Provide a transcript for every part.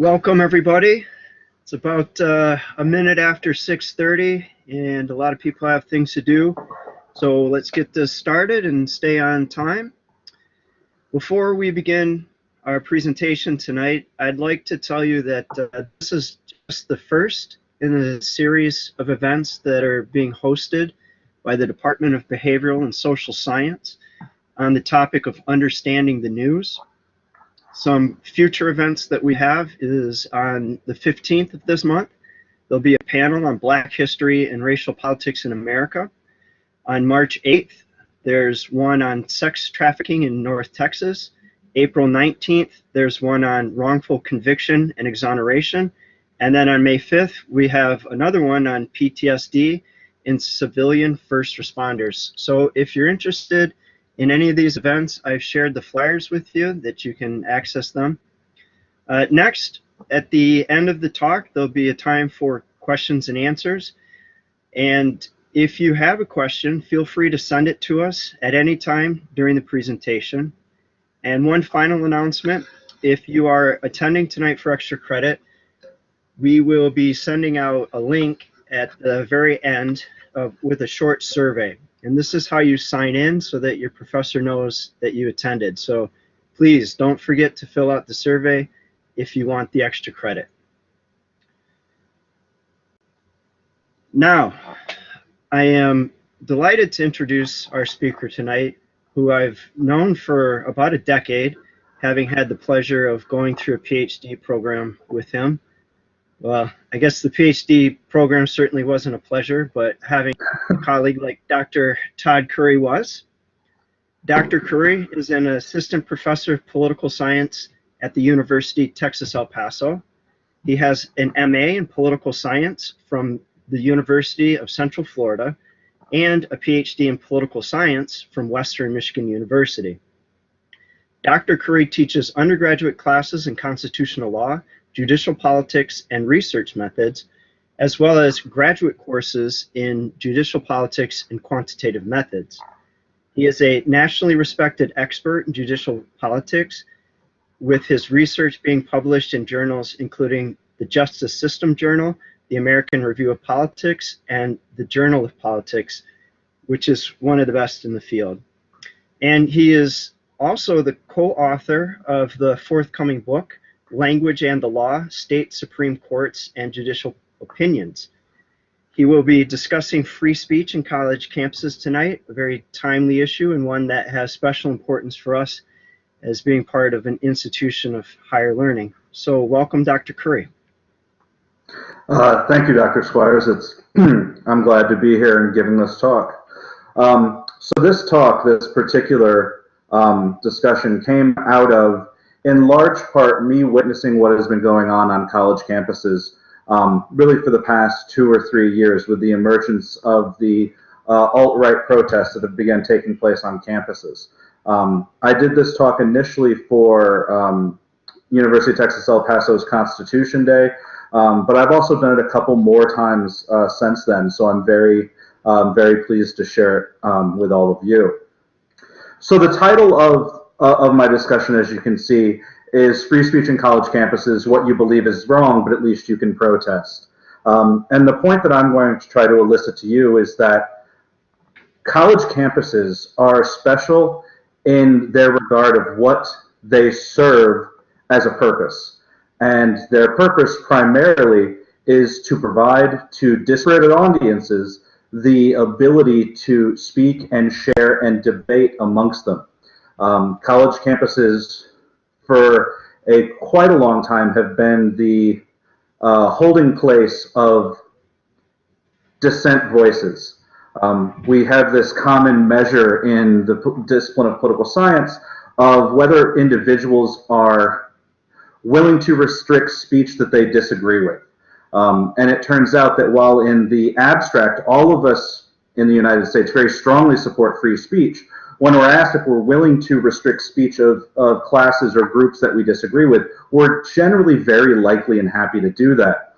Welcome, everybody. It's about a minute after 6:30, and a lot of people have things to do. So let's get this started and stay on time. Before we begin our presentation tonight, I'd like to tell you that this is just the first in a series of events that are being hosted by the Department of Behavioral and Social Science on the topic of understanding the news. Some future events that we have is on the 15th of this month. There'll be a panel on Black history and racial politics in America. On March 8th, there's one on sex trafficking in North Texas. April 19th, there's one on wrongful conviction and exoneration. And then on May 5th, we have another one on PTSD in civilian first responders. So if you're interested in any of these events, I've shared the flyers with you that you can access them. Next, at the end of the talk, there'll be a time for questions and answers. And if you have a question, feel free to send it to us at any time during the presentation. And one final announcement, if you are attending tonight for extra credit, we will be sending out a link at the very end with a short survey. And this is how you sign in so that your professor knows that you attended. So please don't forget to fill out the survey if you want the extra credit. Now, I am delighted to introduce our speaker tonight, who I've known for about a decade, having had the pleasure of going through a PhD program with him. Well, I guess the PhD program certainly wasn't a pleasure, but having a colleague like Dr. Todd Curry was. Dr. Curry is an assistant professor of political science at the University of Texas, El Paso. He has an MA in political science from the University of Central Florida and a PhD in political science from Western Michigan University. Dr. Curry teaches undergraduate classes in constitutional law, judicial politics, and research methods, as well as graduate courses in judicial politics and quantitative methods. He is a nationally respected expert in judicial politics, with his research being published in journals including the Justice System Journal, the American Review of Politics, and the Journal of Politics, which is one of the best in the field. And he is also the co-author of the forthcoming book, Language and the Law, State Supreme Courts and Judicial Opinions. He will be discussing free speech in college campuses tonight, a very timely issue and one that has special importance for us as being part of an institution of higher learning. So welcome, Dr. Curry. Thank you, Dr. Squires. I'm glad to be here and giving this talk. So this talk, this particular discussion came out of, in large part, me witnessing what has been going on college campuses really for the past 2 or 3 years with the emergence of the alt-right protests that have begun taking place on campuses. I did this talk initially for University of Texas El Paso's Constitution Day, but I've also done it a couple more times since then, so I'm very pleased to share it with all of you. So the title of my discussion, as you can see, is Free Speech in College Campuses, What You Believe is Wrong, but at least you can protest. And the point that I'm going to try to elicit to you is that college campuses are special in their regard of what they serve as a purpose. And their purpose primarily is to provide to disparate audiences the ability to speak and share and debate amongst them. College campuses for quite a long time have been the holding place of dissent voices. We have this common measure in the discipline of political science of whether individuals are willing to restrict speech that they disagree with. And it turns out that while in the abstract, all of us in the United States very strongly support free speech, when we're asked if we're willing to restrict speech of classes or groups that we disagree with, we're generally very likely and happy to do that.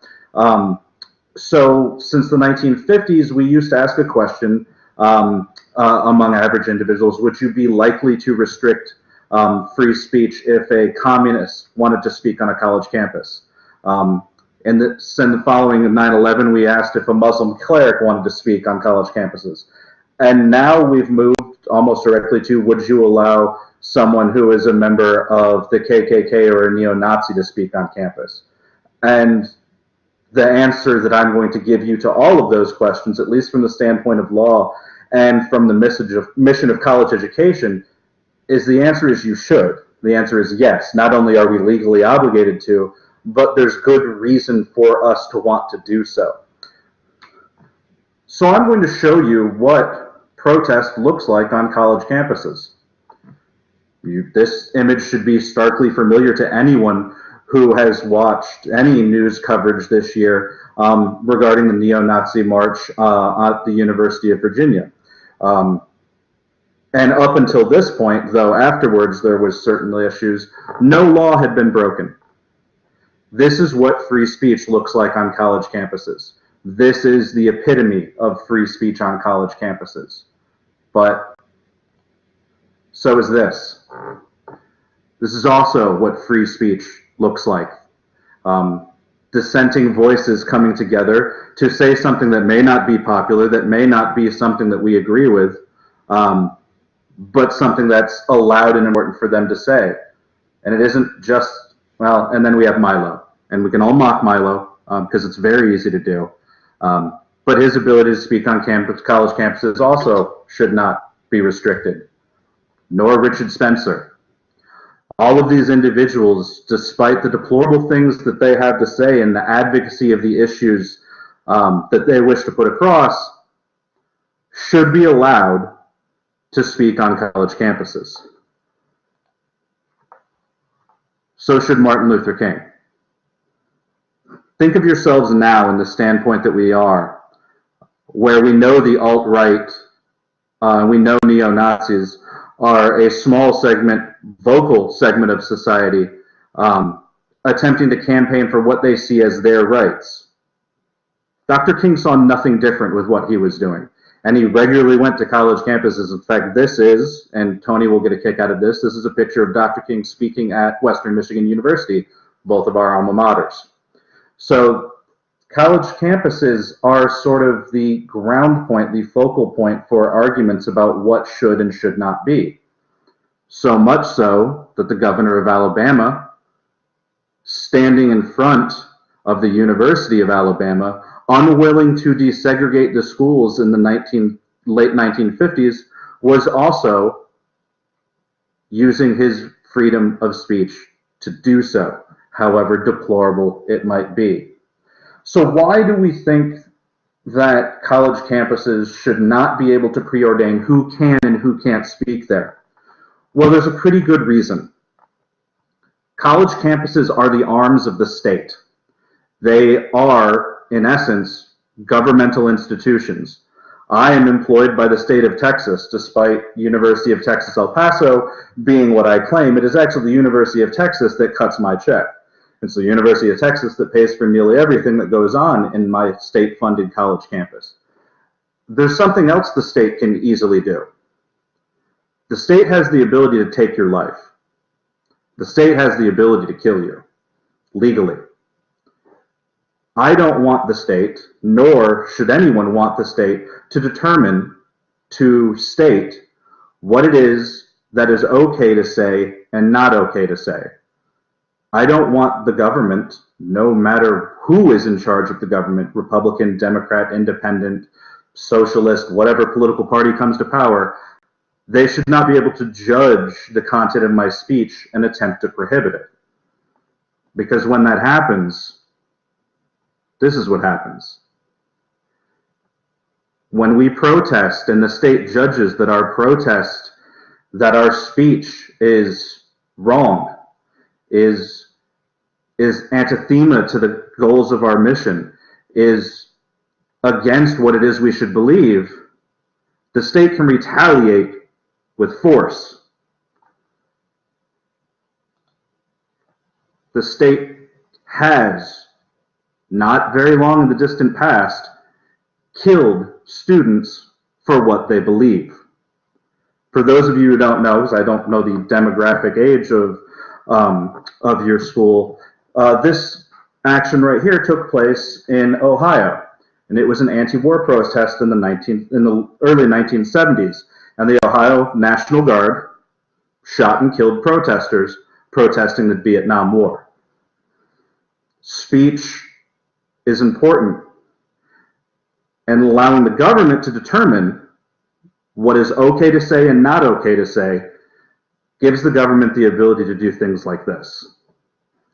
So since the 1950s, we used to ask a question among average individuals: would you be likely to restrict free speech if a communist wanted to speak on a college campus? In the following of 9/11, we asked if a Muslim cleric wanted to speak on college campuses. And now we've moved almost directly to, would you allow someone who is a member of the KKK or a neo-Nazi to speak on campus? And the answer that I'm going to give you to all of those questions, at least from the standpoint of law and from the mission of college education, is the answer is you should. The answer is yes. Not only are we legally obligated to, but there's good reason for us to want to do so. So I'm going to show you what protest looks like on college campuses. This image should be starkly familiar to anyone who has watched any news coverage this year regarding the neo-Nazi march at the University of Virginia. And up until this point, though afterwards there was certainly issues, no law had been broken. This is what free speech looks like on college campuses. This is the epitome of free speech on college campuses. But so is this. This is also what free speech looks like. Dissenting voices coming together to say something that may not be popular, that may not be something that we agree with, but something that's allowed and important for them to say. And it isn't just, well, and then we have Milo. And we can all mock Milo because it's very easy to do. But his ability to speak on college campuses also should not be restricted. Nor Richard Spencer. All of these individuals, despite the deplorable things that they have to say and the advocacy of the issues that they wish to put across, should be allowed to speak on college campuses. So should Martin Luther King. Think of yourselves now in the standpoint that we are, where we know the alt-right, we know neo-Nazis are a small segment, vocal segment of society, attempting to campaign for what they see as their rights. Dr. King saw nothing different with what he was doing. And he regularly went to college campuses. In fact, this is, and Tony will get a kick out of this, this is a picture of Dr. King speaking at Western Michigan University, both of our alma maters. So college campuses are sort of the ground point, the focal point for arguments about what should and should not be. So much so that the governor of Alabama, standing in front of the University of Alabama, unwilling to desegregate the schools in the late 1950s, was also using his freedom of speech to do so, however deplorable it might be. So why do we think that college campuses should not be able to preordain who can and who can't speak there? Well, there's a pretty good reason. College campuses are the arms of the state. They are, in essence, governmental institutions. I am employed by the state of Texas, despite University of Texas El Paso being what I claim. It is actually the University of Texas that cuts my check. It's the University of Texas that pays for nearly everything that goes on in my state-funded college campus. There's something else the state can easily do. The state has the ability to take your life. The state has the ability to kill you, legally. I don't want the state, nor should anyone want the state, to determine, to state what it is that is okay to say and not okay to say. I don't want the government, no matter who is in charge of the government, Republican, Democrat, Independent, Socialist, whatever political party comes to power, they should not be able to judge the content of my speech and attempt to prohibit it. Because when that happens, this is what happens. When we protest and the state judges that our protest, that our speech is wrong, is anathema to the goals of our mission, is against what it is we should believe, the state can retaliate with force. The state has, not very long in the distant past, killed students for what they believe. For those of you who don't know, because I don't know the demographic age of your school, this action right here took place in Ohio, and it was an anti-war protest in the early 1970s, and the Ohio National Guard shot and killed protesters protesting the Vietnam War. Speech is important, and allowing the government to determine what is okay to say and not okay to say gives the government the ability to do things like this.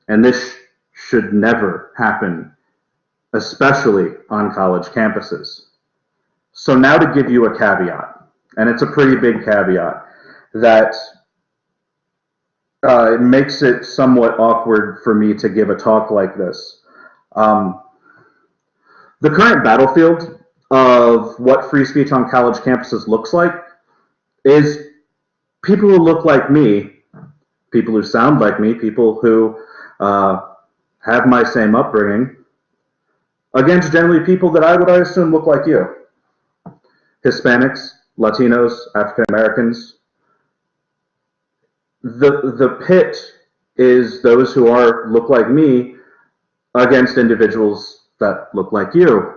And this should never happen, especially on college campuses. So now to give you a caveat, and it's a pretty big caveat, that it makes it somewhat awkward for me to give a talk like this. The current battlefield of what free speech on college campuses looks like is people who look like me, people who sound like me, people who have my same upbringing, against generally people that I would assume look like you. Hispanics, Latinos, African Americans. The pit is those who look like me against individuals that look like you.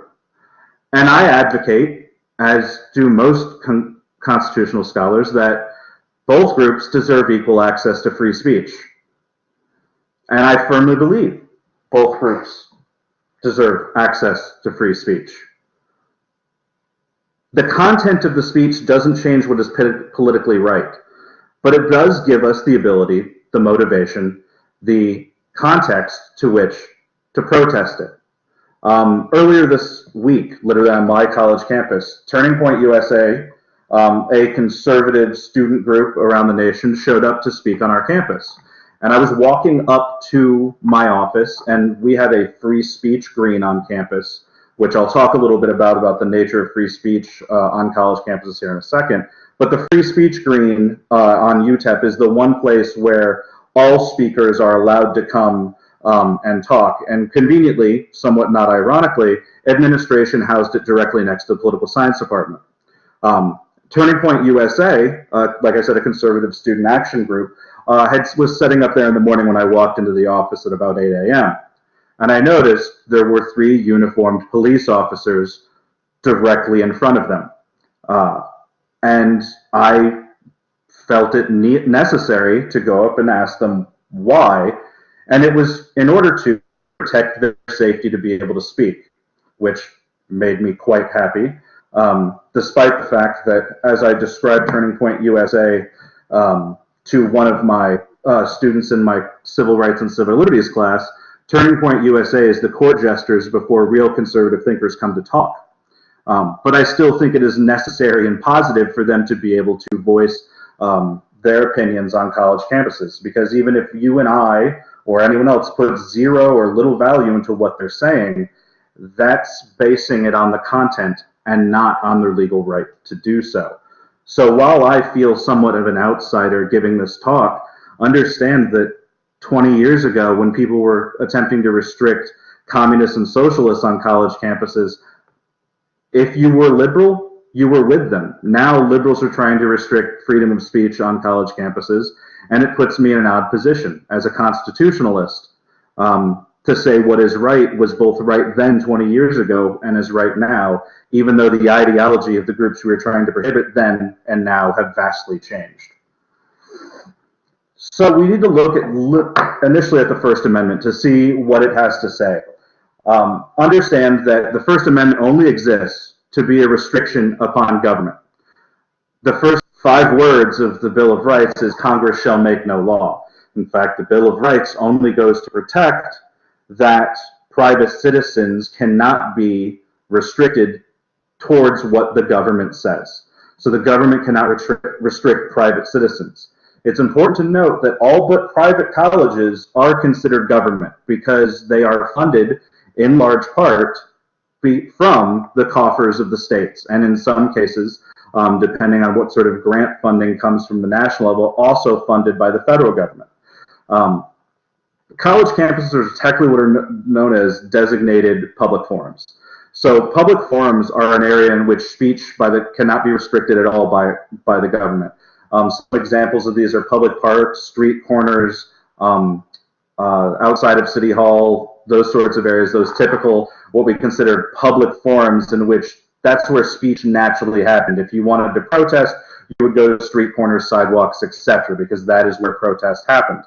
And I advocate, as do most constitutional scholars, that both groups deserve equal access to free speech. And I firmly believe both groups deserve access to free speech. The content of the speech doesn't change what is politically right, but it does give us the ability, the motivation, the context to which to protest it. Earlier this week, literally on my college campus, Turning Point USA, a conservative student group around the nation, showed up to speak on our campus. And I was walking up to my office, and we have a free speech green on campus, which I'll talk a little bit about the nature of free speech on college campuses here in a second. But the free speech green on UTEP is the one place where all speakers are allowed to come and talk. And conveniently, somewhat not ironically, administration housed it directly next to the political science department. Turning Point USA, like I said, a conservative student action group, was setting up there in the morning when I walked into the office at about 8 a.m. And I noticed there were 3 uniformed police officers directly in front of them. And I felt it necessary to go up and ask them why. And it was in order to protect their safety to be able to speak, which made me quite happy, despite the fact that, as I described Turning Point USA to one of my students in my civil rights and civil liberties class, Turning Point USA is the court jesters before real conservative thinkers come to talk. But I still think it is necessary and positive for them to be able to voice their opinions on college campuses, because even if you and I or anyone else puts zero or little value into what they're saying, that's basing it on the content and not on their legal right to do so. So while I feel somewhat of an outsider giving this talk, understand that 20 years ago, when people were attempting to restrict communists and socialists on college campuses, if you were liberal, you were with them. Now liberals are trying to restrict freedom of speech on college campuses, and it puts me in an odd position as a constitutionalist to say what is right was both right then 20 years ago and is right now, even though the ideology of the groups we were trying to prohibit then and now have vastly changed. So we need to look initially at the First Amendment to see what it has to say. Understand that the First Amendment only exists to be a restriction upon government. The first 5 words of the Bill of Rights is Congress shall make no law. In fact, the Bill of Rights only goes to protect that private citizens cannot be restricted towards what the government says. So the government cannot restrict private citizens. It's important to note that all but private colleges are considered government because they are funded in large part from the coffers of the states, and in some cases, depending on what sort of grant funding comes from the national level, also funded by the federal government. College campuses are technically what are known as designated public forums. So public forums are an area in which speech cannot be restricted at all by the government. Some examples of these are public parks, street corners, outside of City Hall, those sorts of areas, those typical, what we consider public forums in which that's where speech naturally happened. If you wanted to protest, you would go to street corners, sidewalks, etc., because that is where protest happened.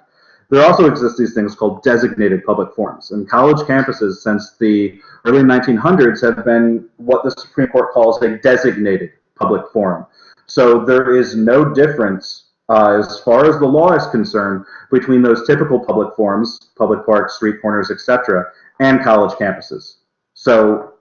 There also exist these things called designated public forums. And college campuses, since the early 1900s, have been what the Supreme Court calls a designated public forum. So there is no difference as far as the law is concerned between those typical public forums, public parks, street corners, etc., and college campuses. So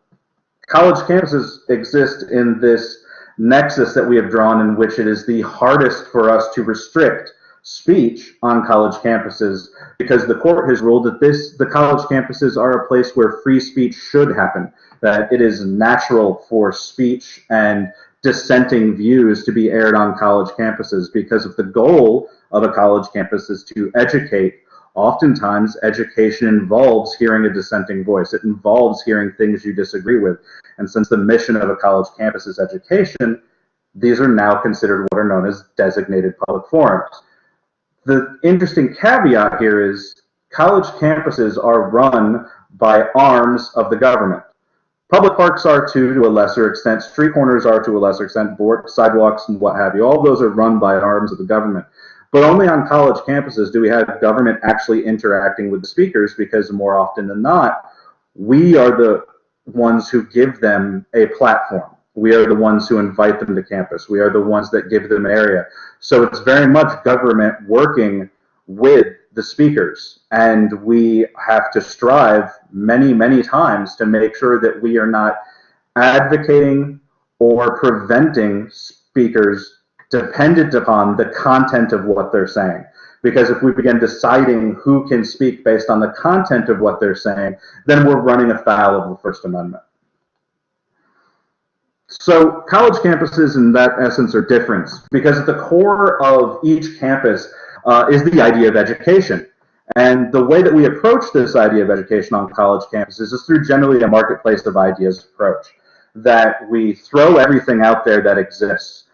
college campuses exist in this nexus that we have drawn in which it is the hardest for us to restrict speech on college campuses, because the court has ruled that the college campuses are a place where free speech should happen, that it is natural for speech and dissenting views to be aired on college campuses, because if the goal of a college campus is to educate, oftentimes education involves hearing a dissenting voice. It involves hearing things you disagree with. And since the mission of a college campus is education, these are now considered what are known as designated public forums. The interesting caveat here is college campuses are run by arms of the government. Public parks are to a lesser extent, street corners are to a lesser extent, sidewalks and what have you. All of those are run by arms of the government. But only on college campuses do we have government actually interacting with the speakers, because more often than not, we are the ones who give them a platform. We are the ones who invite them to campus. We are the ones that give them an area. So it's very much government working with the speakers. And we have to strive many, many times to make sure that we are not advocating or preventing speakers dependent upon the content of what they're saying. Because if we begin deciding who can speak based on the content of what they're saying, then we're running afoul of the First Amendment. So college campuses in that essence are different, because at the core of each campus is the idea of education. And the way that we approach this idea of education on college campuses is through generally a marketplace of ideas approach, that we throw everything out there that exists,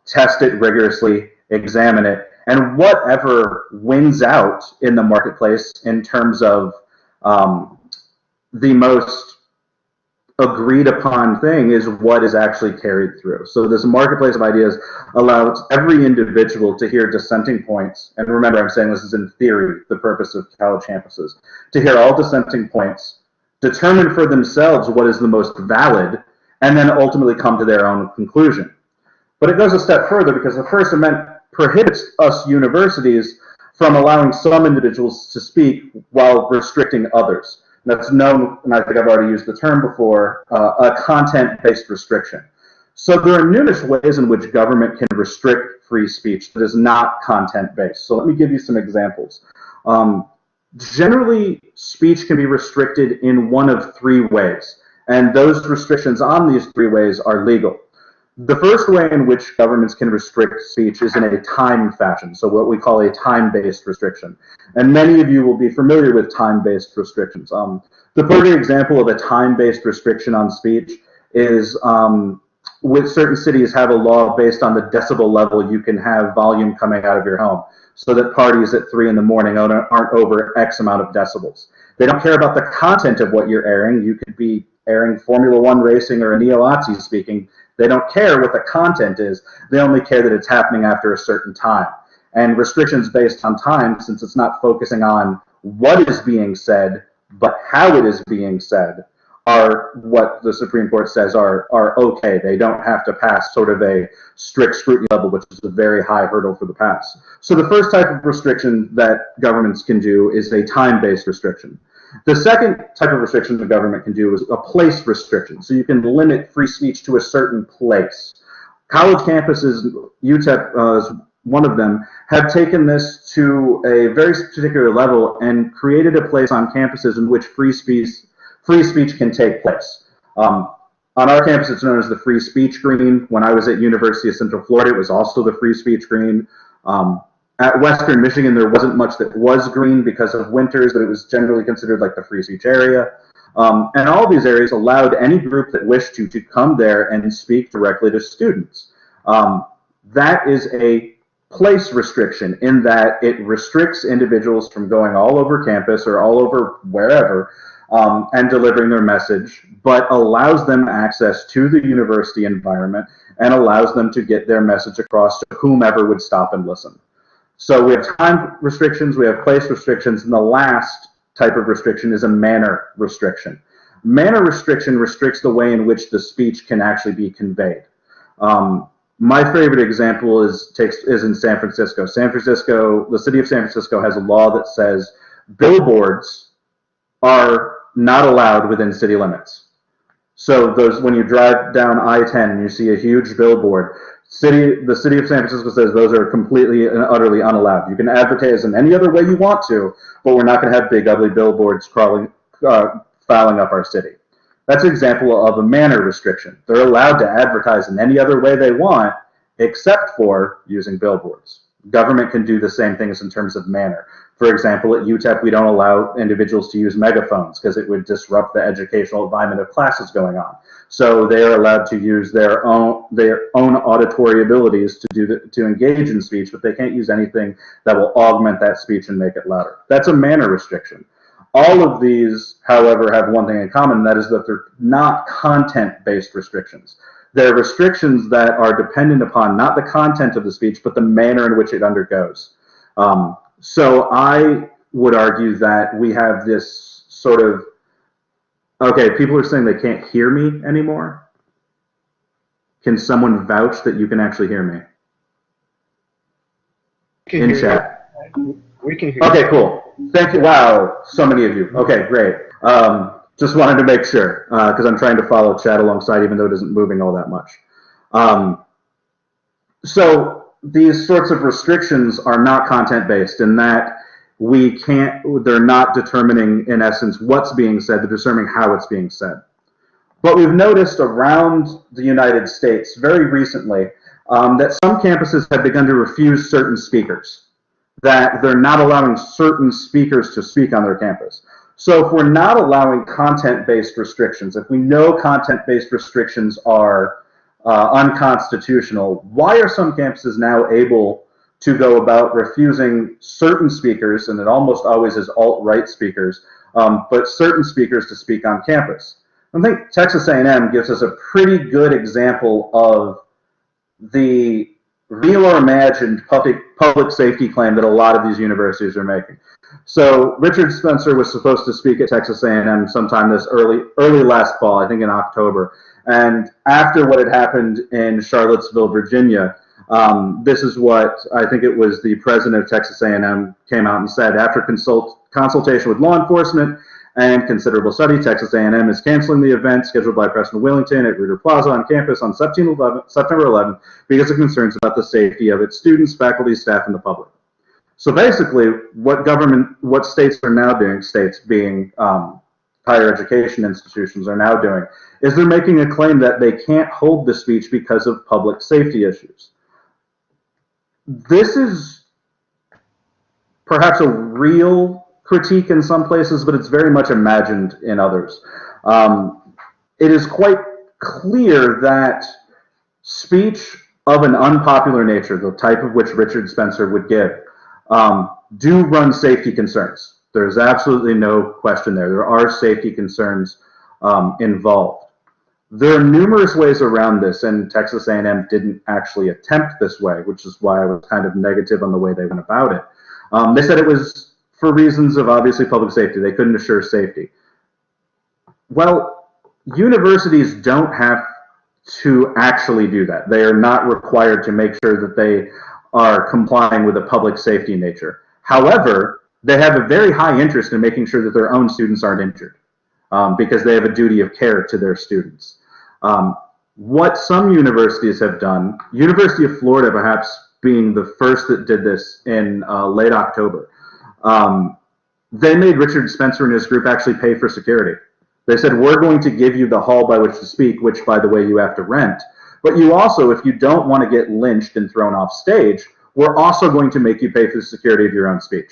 test it rigorously, examine it, and whatever wins out in the marketplace in terms of the most agreed upon thing is what is actually carried through. So this marketplace of ideas allows every individual to hear dissenting points. And remember, I'm saying this is in theory, the purpose of college campuses, to hear all dissenting points, determine for themselves what is the most valid, and then ultimately come to their own conclusion. But it goes a step further, because the First Amendment prohibits us universities from allowing some individuals to speak while restricting others. That's known, and I think I've already used the term before, a content-based restriction. So there are numerous ways in which government can restrict free speech that is not content-based. So let me give you some examples. Generally, speech can be restricted in one of three ways, and those restrictions on these three ways are legal. The first way in which governments can restrict speech is in a time fashion, so what we call a time-based restriction. And many of you will be familiar with time-based restrictions. The perfect example of a time-based restriction on speech is with certain cities have a law based on the decibel level you can have volume coming out of your home, so that parties at 3 in the morning aren't over X amount of decibels. They don't care about the content of what you're airing. You could be airing Formula One racing or a neo-Nazi speaking. They don't care what the content is. They only care that it's happening after a certain time. And restrictions based on time, since it's not focusing on what is being said, but how it is being said, are what the Supreme Court says are okay. They don't have to pass sort of a strict scrutiny level, which is a very high hurdle for the pass. So the first type of restriction that governments can do is a time-based restriction. The second type of restriction the government can do is a place restriction. So you can limit free speech to a certain place. College campuses, UTEP is one of them, have taken this to a very particular level and created a place on campuses in which free speech can take place. On our campus, it's known as the Free Speech Green. When I was at University of Central Florida, it was also the Free Speech Green. At Western Michigan, there wasn't much that was green because of winters, but it was generally considered like the free speech area. And all these areas allowed any group that wished to come there and speak directly to students. That is a place restriction in that it restricts individuals from going all over campus or all over wherever and delivering their message, but allows them access to the university environment and allows them to get their message across to whomever would stop and listen. So we have time restrictions, we have place restrictions, and the last type of restriction is a manner restriction. Manner restriction restricts the way in which the speech can actually be conveyed. My favorite example is in San Francisco. San Francisco, the city of San Francisco has a law that says billboards are not allowed within city limits. So when you drive down I-10 and you see a huge billboard, the city of San Francisco says those are completely and utterly unallowed. You can advertise in any other way you want to, but we're not going to have big ugly billboards fouling up our city. That's an example of a manner restriction. They're allowed to advertise in any other way they want, except for using billboards. Government can do the same things in terms of manner. For example, at UTEP, we don't allow individuals to use megaphones because it would disrupt the educational environment of classes going on. So they are allowed to use their own auditory abilities to engage in speech, but they can't use anything that will augment that speech and make it louder. That's a manner restriction. All of these, however, have one thing in common, and that is that they're not content-based restrictions. They're restrictions that are dependent upon not the content of the speech, but the manner in which it undergoes. So I would argue that we have this sort of, okay, people are saying they can't hear me anymore. Can someone vouch that you can actually hear me? In chat. We can hear you. Okay, you. cool. Thank you. Wow, so many of you. Okay, great. Just wanted to make sure, because I'm trying to follow chat alongside, even though it isn't moving all that much. So these sorts of restrictions are not content-based in that they're not determining, in essence, what's being said, they're determining how it's being said. But we've noticed around the United States very recently that some campuses have begun to refuse certain speakers, that they're not allowing certain speakers to speak on their campus. So if we're not allowing content-based restrictions, if we know content-based restrictions are unconstitutional, why are some campuses now able to go about refusing certain speakers, and it almost always is alt-right speakers, but certain speakers to speak on campus? I think Texas A&M gives us a pretty good example of the real or imagined public safety claim that a lot of these universities are making. So Richard Spencer was supposed to speak at Texas A&M sometime this early last fall, I think in October. And after what had happened in Charlottesville, Virginia, this is what I think it was the president of Texas A&M came out and said. After consultation with law enforcement and considerable study, Texas A&M is canceling the event scheduled by Preston Willington at Reeder Plaza on campus on September 11th because of concerns about the safety of its students, faculty, staff, and the public. So basically, what states are now doing, states being higher education institutions are now doing, is they're making a claim that they can't hold the speech because of public safety issues. This is perhaps a real critique in some places, but it's very much imagined in others. It is quite clear that speech of an unpopular nature, the type of which Richard Spencer would give, do run safety concerns. There's absolutely no question there. There are safety concerns involved. There are numerous ways around this, and Texas A&M didn't actually attempt this way, which is why I was kind of negative on the way they went about it. They said it was for reasons of obviously public safety. They couldn't assure safety. Well, universities don't have to actually do that. They are not required to make sure that they are complying with a public safety nature. However, they have a very high interest in making sure that their own students aren't injured because they have a duty of care to their students. What some universities have done, University of Florida perhaps being the first that did this in late October, they made Richard Spencer and his group actually pay for security. They said, we're going to give you the hall by which to speak, which, by the way, you have to rent. But you also, if you don't want to get lynched and thrown off stage, we're also going to make you pay for the security of your own speech.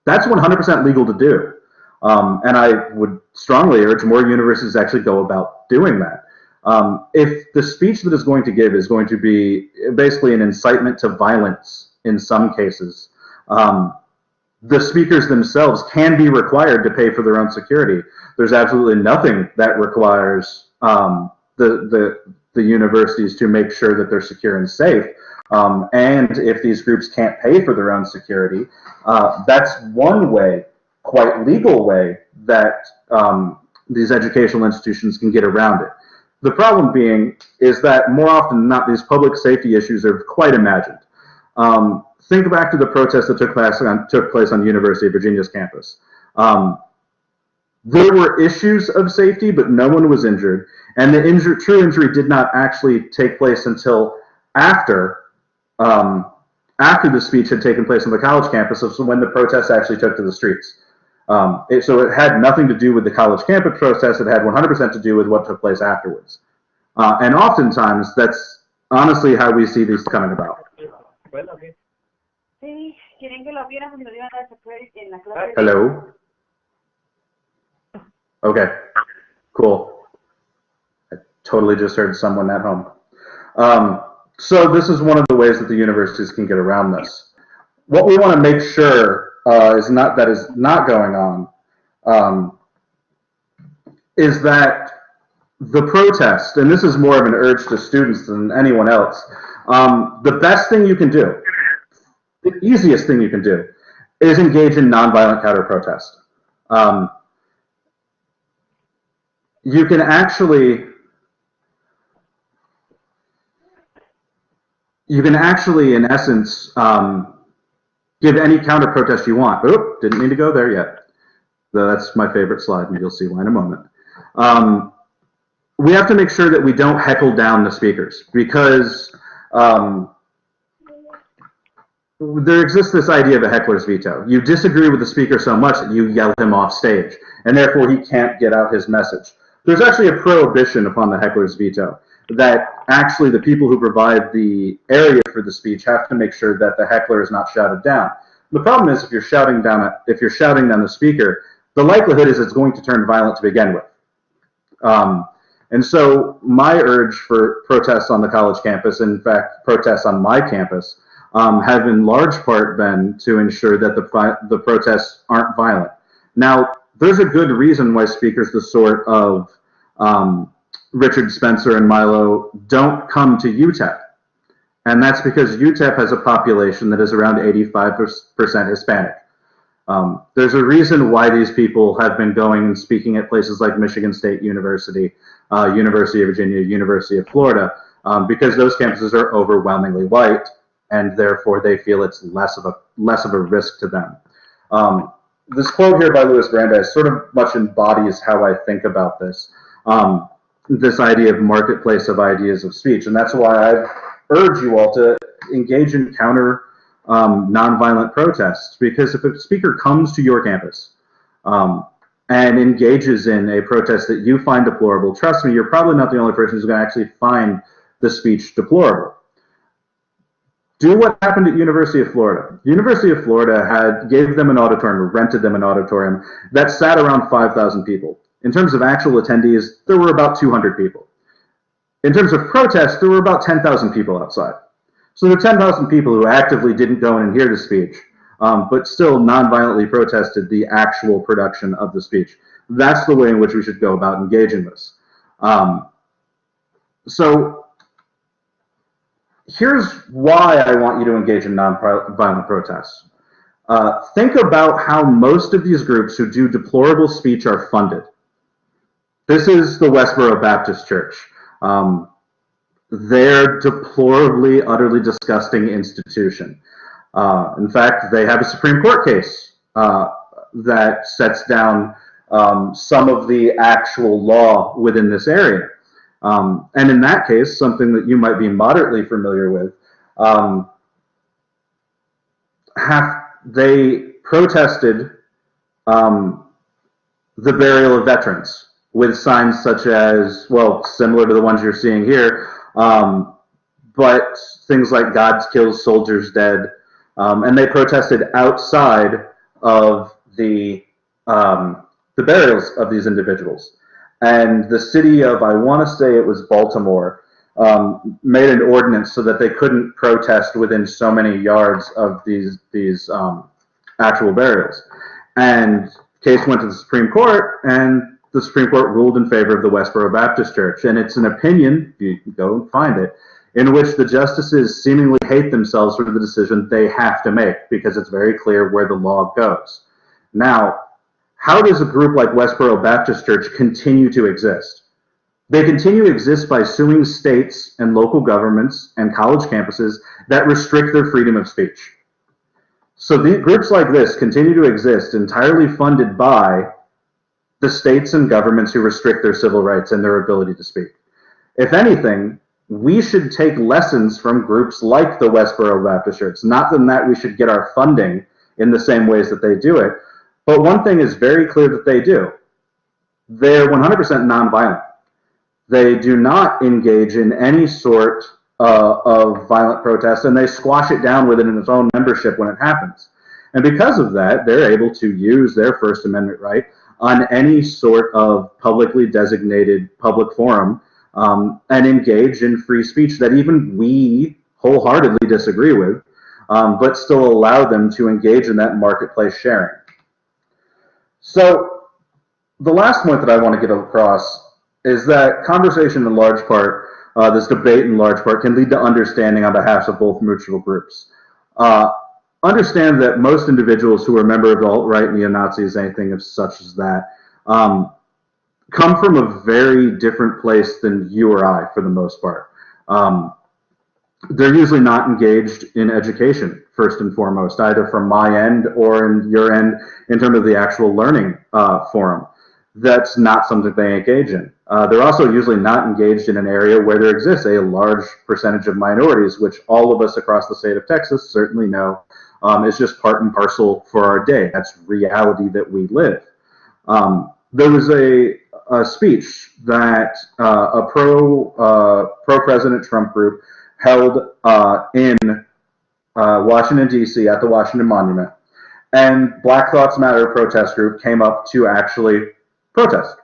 That's 100% legal to do. And I would strongly urge more universities actually go about doing that. If the speech that is going to give is going to be basically an incitement to violence in some cases, the speakers themselves can be required to pay for their own security. There's absolutely nothing that requires the universities to make sure that they're secure and safe. And if these groups can't pay for their own security, that's one way, quite legal way, that these educational institutions can get around it. The problem being is that more often than not, these public safety issues are quite imagined. Think back to the protests that took place on University of Virginia's campus. There were issues of safety, but no one was injured, and the true injury did not actually take place until after the speech had taken place on the college campus, so when the protests actually took to the streets. So it had nothing to do with the college campus protest, it had 100% to do with what took place afterwards. And oftentimes, that's honestly how we see these coming about. Hello? Okay, cool. I totally just heard someone at home. So this is one of the ways that the universities can get around this. What we want to make sure is not going on is that the protest, and this is more of an urge to students than anyone else, the best thing you can do, the easiest thing you can do, is engage in nonviolent counter-protest. You can actually, in essence, give any counter-protest you want. Oop, didn't mean to go there yet. That's my favorite slide, and you'll see why in a moment. We have to make sure that we don't heckle down the speakers, because there exists this idea of a heckler's veto. You disagree with the speaker so much that you yell him off stage, and therefore he can't get out his message. There's actually a prohibition upon the heckler's veto, that actually the people who provide the area for the speech have to make sure that the heckler is not shouted down. The problem is if you're shouting down the speaker, the likelihood is it's going to turn violent to begin with. And so my urge for protests on the college campus, in fact, protests on my campus, have in large part been to ensure that the protests aren't violent. Now, there's a good reason why speakers the sort of Richard Spencer and Milo don't come to UTEP. And that's because UTEP has a population that is around 85% Hispanic. There's a reason why these people have been going and speaking at places like Michigan State University, University of Virginia, University of Florida, because those campuses are overwhelmingly white, and therefore they feel it's less of a risk to them. This quote here by Luis Brandeis sort of much embodies how I think about this. This idea of marketplace of ideas of speech, and that's why I urge you all to engage in counter nonviolent protests, because if a speaker comes to your campus and engages in a protest that you find deplorable, trust me, you're probably not the only person who's going to actually find the speech deplorable. Do what happened at University of Florida. University of Florida gave them an auditorium, rented them an auditorium that sat around 5,000 people. In terms of actual attendees, there were about 200 people. In terms of protests, there were about 10,000 people outside. So there were 10,000 people who actively didn't go in and hear the speech, but still non-violently protested the actual production of the speech. That's the way in which we should go about engaging this. So here's why I want you to engage in non-violent protests. Think about how most of these groups who do deplorable speech are funded. This is the Westboro Baptist Church. They're deplorably, utterly disgusting institution. In fact, they have a Supreme Court case that sets down some of the actual law within this area. And in that case, something that you might be moderately familiar with, they protested the burial of veterans with signs such as, well, similar to the ones you're seeing here, but things like God kills soldiers dead, and they protested outside of the burials of these individuals. And the city of, I want to say it was Baltimore, made an ordinance so that they couldn't protest within so many yards of these actual burials. And the case went to the Supreme Court, and the Supreme Court ruled in favor of the Westboro Baptist Church. And it's an opinion, you can go and find it, in which the justices seemingly hate themselves for the decision they have to make, because it's very clear where the law goes. Now, how does a group like Westboro Baptist Church continue to exist? They continue to exist by suing states and local governments and college campuses that restrict their freedom of speech. So the groups like this continue to exist entirely funded by the states and governments who restrict their civil rights and their ability to speak. If anything, we should take lessons from groups like the Westboro Baptist Church. Not that we should get our funding in the same ways that they do it, but one thing is very clear that they do. They're 100% nonviolent. They do not engage in any sort of violent protest, and they squash it down within its own membership when it happens. And because of that, they're able to use their First Amendment right on any sort of publicly designated public forum and engage in free speech that even we wholeheartedly disagree with, but still allow them to engage in that marketplace sharing. So the last point that I want to get across is that conversation in large part, this debate in large part, can lead to understanding on behalf of both mutual groups. Understand that most individuals who are a member of the alt-right, neo-Nazis, anything of such as that, come from a very different place than you or I, for the most part. They're usually not engaged in education, first and foremost, either from my end or in your end in terms of the actual learning forum. That's not something they engage in. They're also usually not engaged in an area where there exists a large percentage of minorities, which all of us across the state of Texas certainly know is just part and parcel for our day. That's reality that we live. There was a speech that a pro-President Trump group held in Washington, D.C. at the Washington Monument. And Black Thoughts Matter protest group came up to actually protest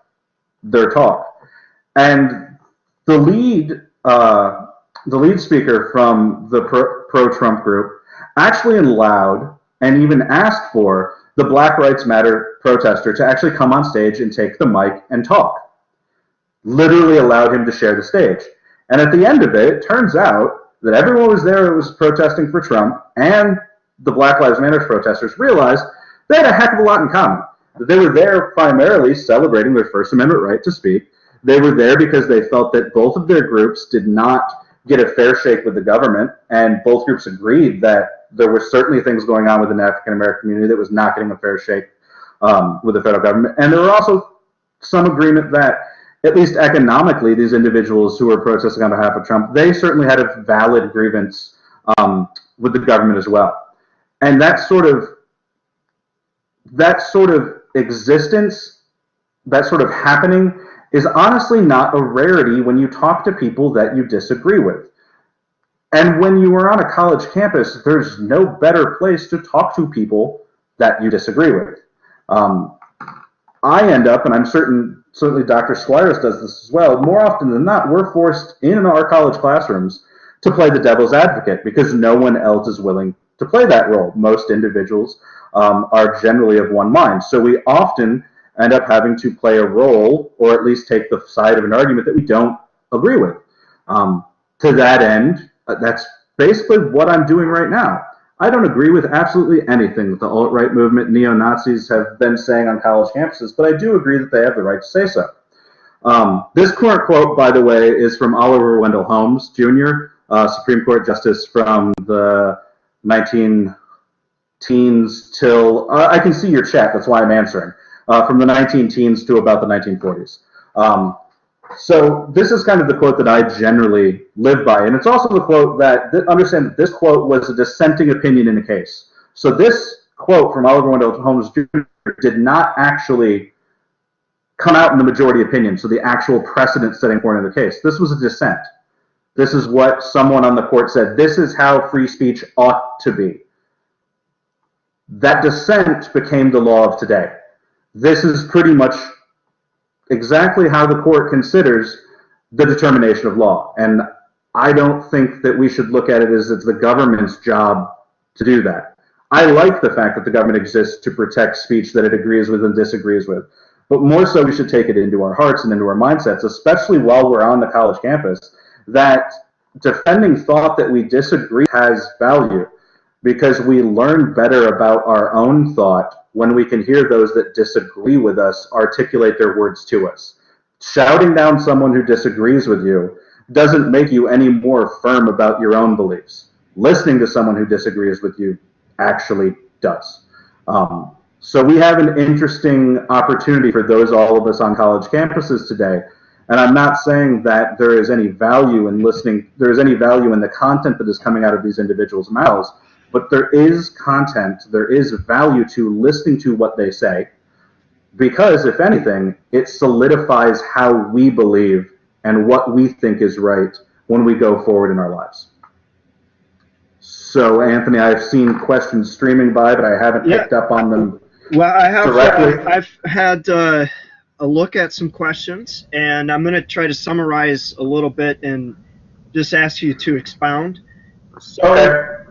their talk. And the lead speaker from the pro-Trump group actually allowed and even asked for the Black Lives Matter protester to actually come on stage and take the mic and talk. Literally allowed him to share the stage. And at the end of it, it turns out that everyone was there that was protesting for Trump, and the Black Lives Matter protesters realized they had a heck of a lot in common. They were there primarily celebrating their First Amendment right to speak. They were there because they felt that both of their groups did not get a fair shake with the government, and both groups agreed that there were certainly things going on within the African American community that was not getting a fair shake with the federal government. And there were also some agreement that, at least economically, these individuals who were protesting on behalf of Trump, they certainly had a valid grievance with the government as well. And that sort of existence, that sort of happening, is honestly not a rarity when you talk to people that you disagree with. And when you are on a college campus, there's no better place to talk to people that you disagree with. I end up, and I'm certainly Dr. Squires does this as well, more often than not, we're forced in our college classrooms to play the devil's advocate because no one else is willing to play that role. Most individuals are generally of one mind. So we often end up having to play a role, or at least take the side of an argument that we don't agree with. To that end, that's basically what I'm doing right now. I don't agree with absolutely anything that the alt-right movement, neo-Nazis have been saying on college campuses, but I do agree that they have the right to say so. This current quote, by the way, is from Oliver Wendell Holmes, Jr., Supreme Court Justice from the 19-teens till, I can see your chat, that's why I'm answering, from the 19-teens to about the 1940s. So this is kind of the quote that I generally live by, and it's also the quote that, understand that this quote was a dissenting opinion in the case. So this quote from Oliver Wendell Holmes Jr. did not actually come out in the majority opinion, so the actual precedent-setting point of the case. This was a dissent. This is what someone on the court said. This is how free speech ought to be. That dissent became the law of today. This is pretty much exactly how the court considers the determination of law. And I don't think that we should look at it as it's the government's job to do that. I like the fact that the government exists to protect speech that it agrees with and disagrees with. But more so, we should take it into our hearts and into our mindsets, especially while we're on the college campus, that defending thought that we disagree has value, because we learn better about our own thought when we can hear those that disagree with us articulate their words to us. Shouting down someone who disagrees with you doesn't make you any more firm about your own beliefs. Listening to someone who disagrees with you actually does. So we have an interesting opportunity for all of us on college campuses today. And I'm not saying that there is any value in listening, there is any value in the content that is coming out of these individuals' mouths, but there is content, there is value to listening to what they say, because if anything, it solidifies how we believe and what we think is right when we go forward in our lives. So, Anthony, I've seen questions streaming by, but I haven't picked up on them. Well, I have. Directly. I've had a look at some questions, and I'm going to try to summarize a little bit and just ask you to expound. So,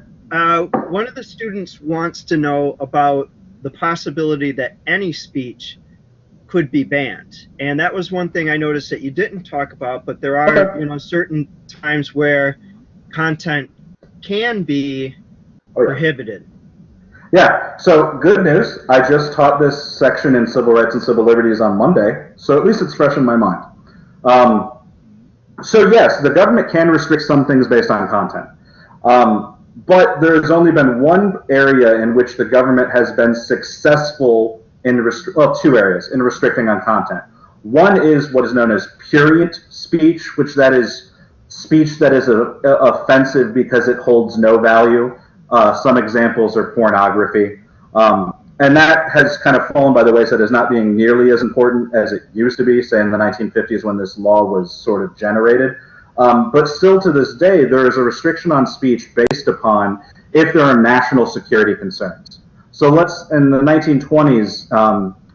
one of the students wants to know about the possibility that any speech could be banned, and that was one thing I noticed that you didn't talk about. But there are, certain times where content can be prohibited. Yeah, so good news. I just taught this section in Civil Rights and Civil Liberties on Monday, so at least it's fresh in my mind. So yes, the government can restrict some things based on content. But there's only been one area in which the government has been successful in two areas in restricting on content. One is what is known as prurient speech, which that is speech that is offensive because it holds no value. Some examples are pornography. And that has kind of fallen by the wayside as not being nearly as important as it used to be, say in the 1950s when this law was sort of generated. But still to this day, there is a restriction on speech based upon if there are national security concerns. So in the 1920s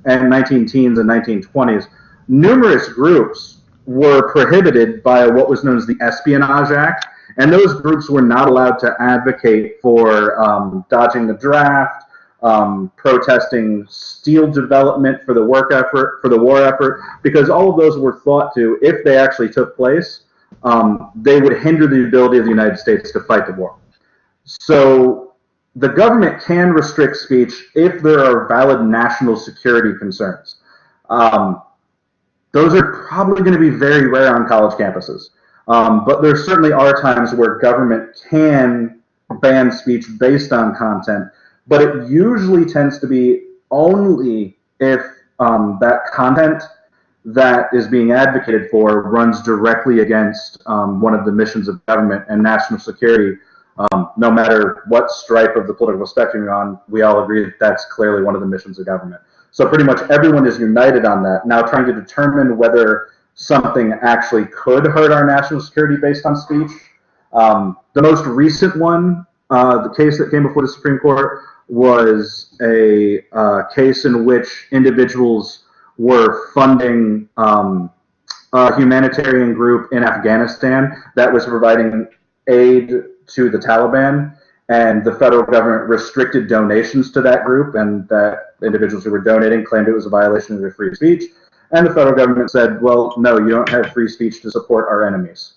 and 19-teens and 1920s, numerous groups were prohibited by what was known as the Espionage Act, and those groups were not allowed to advocate for dodging the draft, protesting steel development for the war effort, because all of those were thought to, if they actually took place, they would hinder the ability of the United States to fight the war. So the government can restrict speech if there are valid national security concerns. Those are probably going to be very rare on college campuses. But there certainly are times where government can ban speech based on content, but it usually tends to be only if that content that is being advocated for runs directly against one of the missions of government and national security. No matter what stripe of the political spectrum you're on, we all agree that that's clearly one of the missions of government. So pretty much everyone is united on that. Now trying to determine whether something actually could hurt our national security based on speech. The most recent one, the case that came before the Supreme Court, was a case in which individuals were funding a humanitarian group in Afghanistan that was providing aid to the Taliban, and the federal government restricted donations to that group, and that individuals who were donating claimed it was a violation of their free speech. And the federal government said, well, no, you don't have free speech to support our enemies.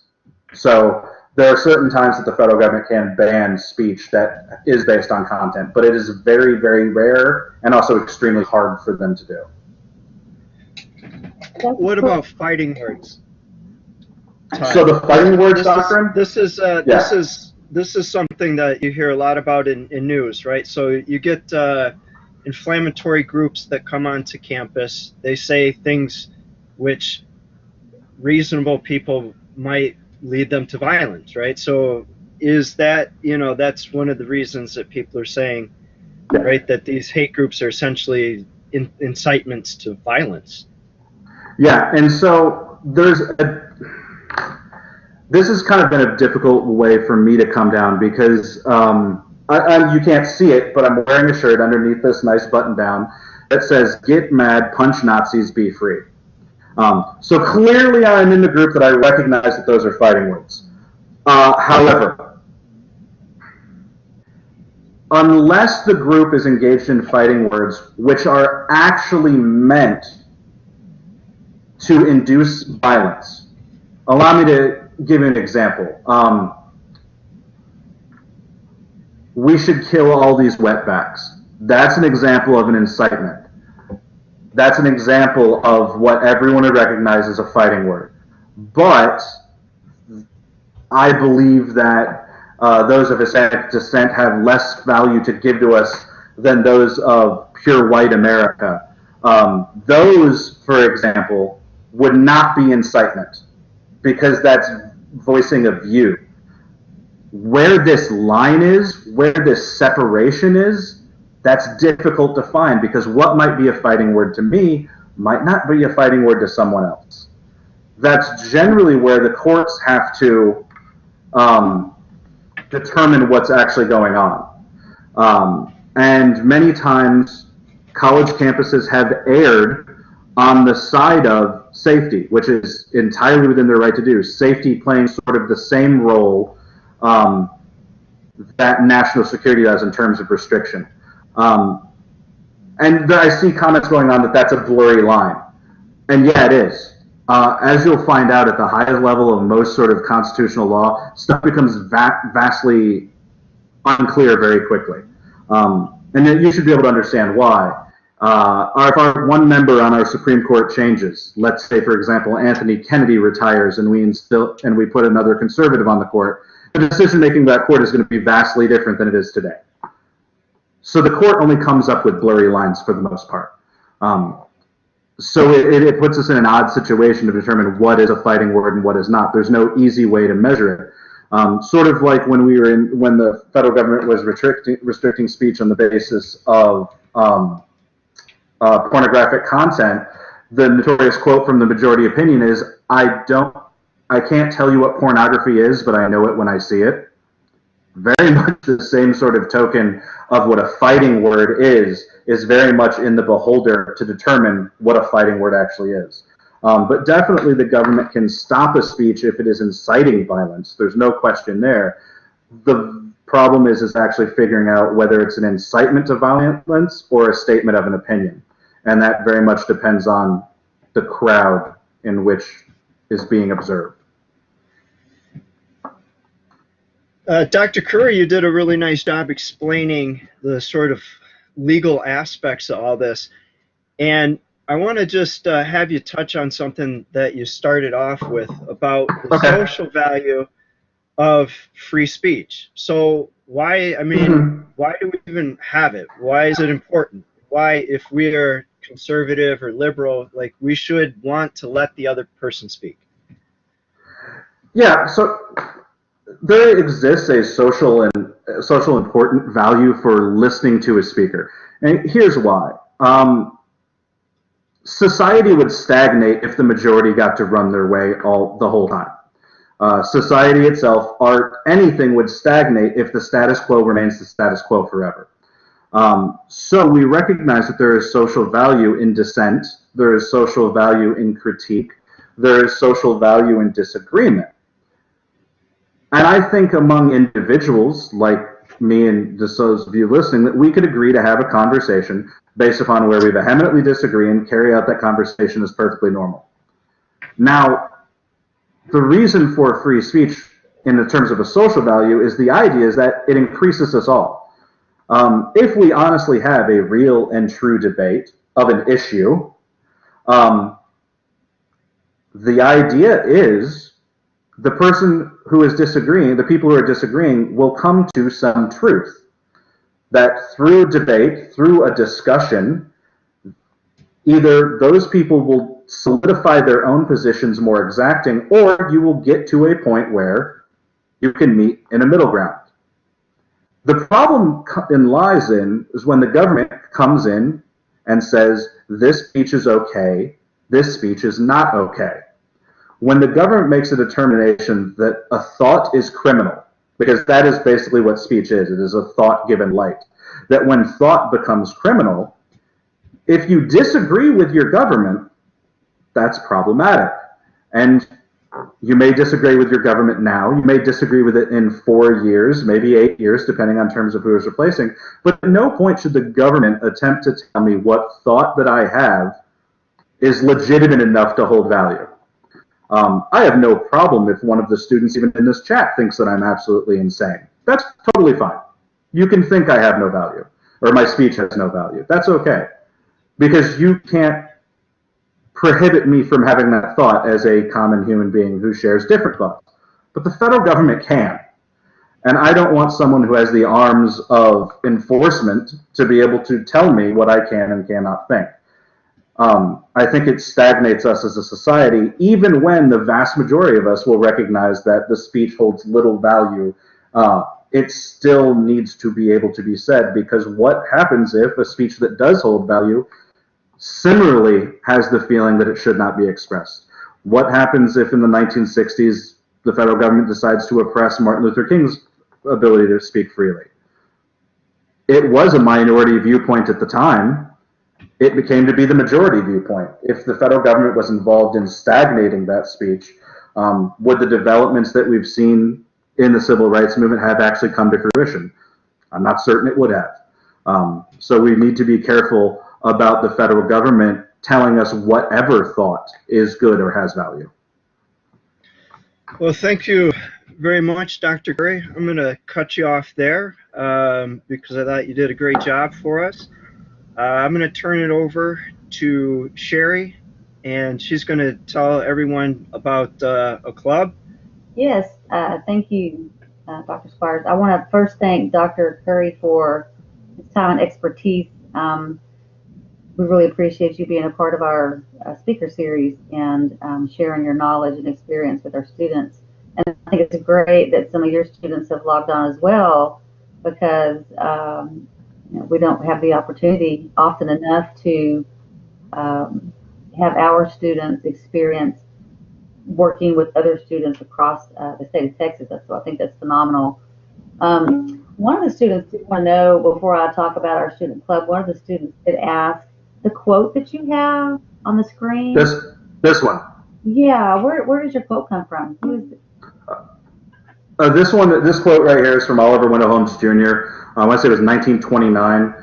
So there are certain times that the federal government can ban speech that is based on content, but it is very, very rare and also extremely hard for them to do. What about fighting words? So the fighting words doctrine? This is something that you hear a lot about in news, right? So you get inflammatory groups that come onto campus. They say things which reasonable people might lead them to violence, right? So is that, that's one of the reasons that people are saying, right, that these hate groups are essentially incitements to violence. Yeah, and so this has kind of been a difficult way for me to come down because you can't see it, but I'm wearing a shirt underneath this nice button down that says, "Get mad, punch Nazis, be free." So clearly I'm in the group that I recognize that those are fighting words. However, unless the group is engaged in fighting words which are actually meant to induce violence, allow me to give you an example. We should kill all these wetbacks. That's an example of an incitement. That's an example of what everyone would recognize as a fighting word. But I believe that those of Hispanic descent have less value to give to us than those of pure white America. Those, for example, would not be incitement because that's voicing a view. Where this line is, where this separation is, that's difficult to find because what might be a fighting word to me might not be a fighting word to someone else. That's generally where the courts have to determine what's actually going on. And many times, college campuses have erred on the side of safety, which is entirely within their right to do. Safety playing sort of the same role that national security does in terms of restriction. And I see comments going on that that's a blurry line. And yeah, it is. As you'll find out at the highest level of most sort of constitutional law, stuff becomes vastly unclear very quickly. And you should be able to understand why. If our one member on our Supreme Court changes, let's say, for example, Anthony Kennedy retires and we put another conservative on the court, the decision-making of that court is going to be vastly different than it is today. So the court only comes up with blurry lines for the most part. So it puts us in an odd situation to determine what is a fighting word and what is not. There's no easy way to measure it. Sort of like when the federal government was restricting speech on the basis of pornographic content, the notorious quote from the majority opinion is, I can't tell you what pornography is, but I know it when I see it. Very much the same sort of token of what a fighting word is very much in the beholder to determine what a fighting word actually is. But definitely the government can stop a speech if it is inciting violence. There's no question there. The problem is actually figuring out whether it's an incitement to violence or a statement of an opinion. And that very much depends on the crowd in which is being observed. Dr. Curry, you did a really nice job explaining the sort of legal aspects of all this. And I want to just have you touch on something that you started off with about the social value of free speech. So why do we even have it? Why is it important? Why, if we are conservative or liberal, like, we should want to let the other person speak? Yeah, so there exists a social important value for listening to a speaker. And here's why. Society would stagnate if the majority got to run their way the whole time. Society itself, art, anything would stagnate if the status quo remains the status quo forever. So we recognize that there is social value in dissent, there is social value in critique, there is social value in disagreement. And I think among individuals like me and just those of you listening, that we could agree to have a conversation based upon where we vehemently disagree and carry out that conversation as perfectly normal. Now, the reason for free speech in the terms of a social value is the idea is that it increases us all. If we honestly have a real and true debate of an issue, the idea is the person who is disagreeing, the people who are disagreeing, will come to some truth. That through debate, through a discussion, either those people will solidify their own positions more exacting, or you will get to a point where you can meet in a middle ground. The problem lies in is when the government comes in and says, this speech is okay, this speech is not okay. When the government makes a determination that a thought is criminal, because that is basically what speech is, it is a thought given light, that when thought becomes criminal, if you disagree with your government, that's problematic. And you may disagree with your government now. You may disagree with it in 4 years, maybe 8 years, depending on terms of who is replacing. But at no point should the government attempt to tell me what thought that I have is legitimate enough to hold value. I have no problem if one of the students, even in this chat, thinks that I'm absolutely insane. That's totally fine. You can think I have no value, or my speech has no value. That's okay. Because you can't prohibit me from having that thought as a common human being who shares different thoughts. But the federal government can. And I don't want someone who has the arms of enforcement to be able to tell me what I can and cannot think. I think it stagnates us as a society, even when the vast majority of us will recognize that the speech holds little value. It still needs to be able to be said, because what happens if a speech that does hold value similarly has the feeling that it should not be expressed? What happens if in the 1960s the federal government decides to oppress Martin Luther King's ability to speak freely? It was a minority viewpoint at the time. It became to be the majority viewpoint. If the federal government was involved in stagnating that speech, would the developments that we've seen in the civil rights movement have actually come to fruition? I'm not certain it would have. So we need to be careful about the federal government telling us whatever thought is good or has value. Well, thank you very much, Dr. Gray. I'm going to cut you off there because I thought you did a great job for us. I'm going to turn it over to Sherry, and she's going to tell everyone about a club. Yes, thank you, Dr. Squires. I want to first thank Dr. Curry for his time and expertise. We really appreciate you being a part of our speaker series and sharing your knowledge and experience with our students. And I think it's great that some of your students have logged on as well, because we don't have the opportunity often enough to have our students experience working with other students across the state of Texas. So I think that's phenomenal. One of the students did want to know, before I talk about our student club, one of the students did ask, the quote that you have on the screen. This one. Yeah, where does your quote come from? Who is it? This quote right here is from Oliver Wendell Holmes Jr. I want to say it was 1929.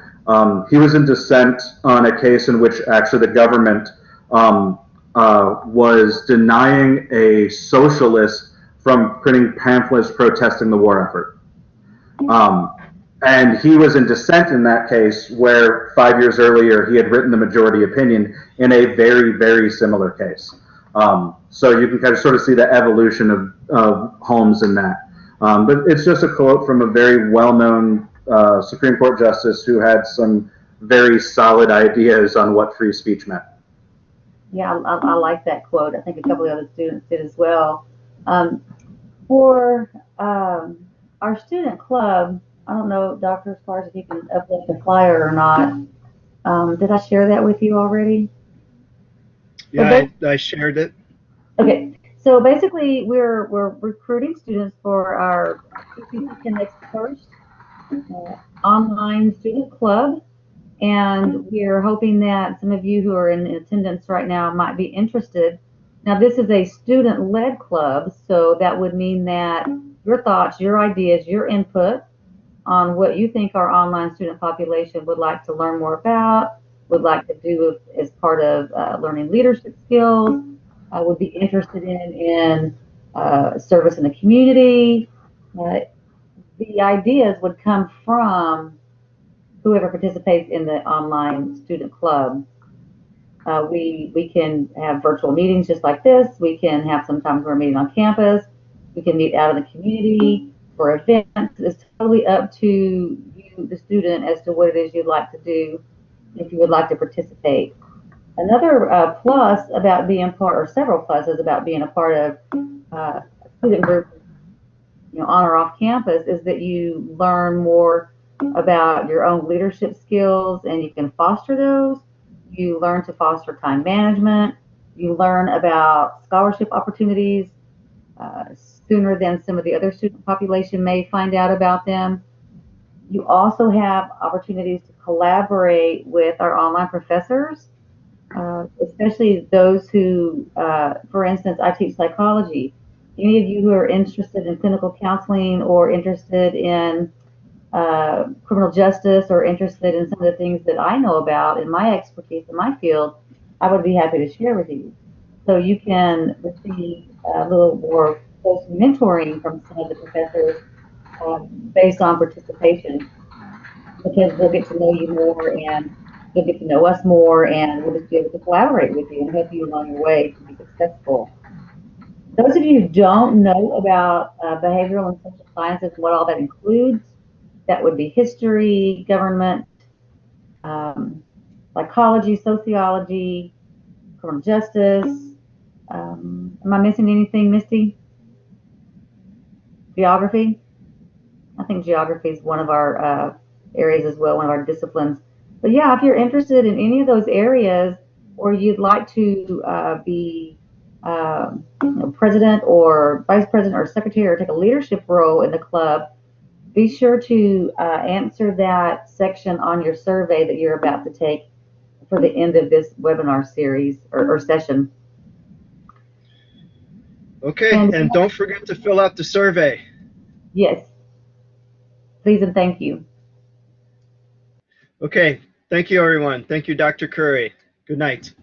He was in dissent on a case in which actually the government was denying a socialist from printing pamphlets protesting the war effort. And he was in dissent in that case, where 5 years earlier he had written the majority opinion in a very, very similar case. So you can kind of sort of see the evolution of Holmes in that. But it's just a quote from a very well-known Supreme Court justice who had some very solid ideas on what free speech meant. Yeah, I like that quote. I think a couple of other students did as well. For our student club, I don't know, Dr. as far as if you can upload the flyer or not. Did I share that with you already? Yeah, I shared it. Okay, so basically we're recruiting students for our PPC Connects First online student club, and we're hoping that some of you who are in attendance right now might be interested. Now, this is a student-led club, so that would mean that your thoughts, your ideas, your input on what you think our online student population would like to learn more about, would like to do as part of learning leadership skills, would be interested in service in the community. The ideas would come from whoever participates in the online student club. We can have virtual meetings just like this. We can have sometimes we're meeting on campus. We can meet out in the community for events. It's totally up to you, the student, as to what it is you'd like to do if you would like to participate. Another plus about being part, or several pluses about being a part of a student group, on or off campus, is that you learn more about your own leadership skills and you can foster those. You learn to foster time management. You learn about scholarship opportunities sooner than some of the other student population may find out about them. You also have opportunities to collaborate with our online professors. especially those who, for instance, I teach psychology. Any of you who are interested in clinical counseling or interested in criminal justice or interested in some of the things that I know about in my expertise in my field, I would be happy to share with you. So you can receive a little more close mentoring from some of the professors based on participation, because we'll get to know you more and you'll get to know us more, and we'll just be able to collaborate with you and help you along your way to be successful. Those of you who don't know about behavioral and social sciences and what all that includes, that would be history, government, psychology, sociology, criminal justice. Am I missing anything, Misty? Geography? I think geography is one of our areas as well, one of our disciplines. But yeah, if you're interested in any of those areas, or you'd like to be president or vice president or secretary, or take a leadership role in the club, be sure to answer that section on your survey that you're about to take for the end of this webinar series or session. Okay, and don't forget to fill out the survey. Yes, please and thank you. Okay, thank you, everyone. Thank you, Dr. Curry. Good night.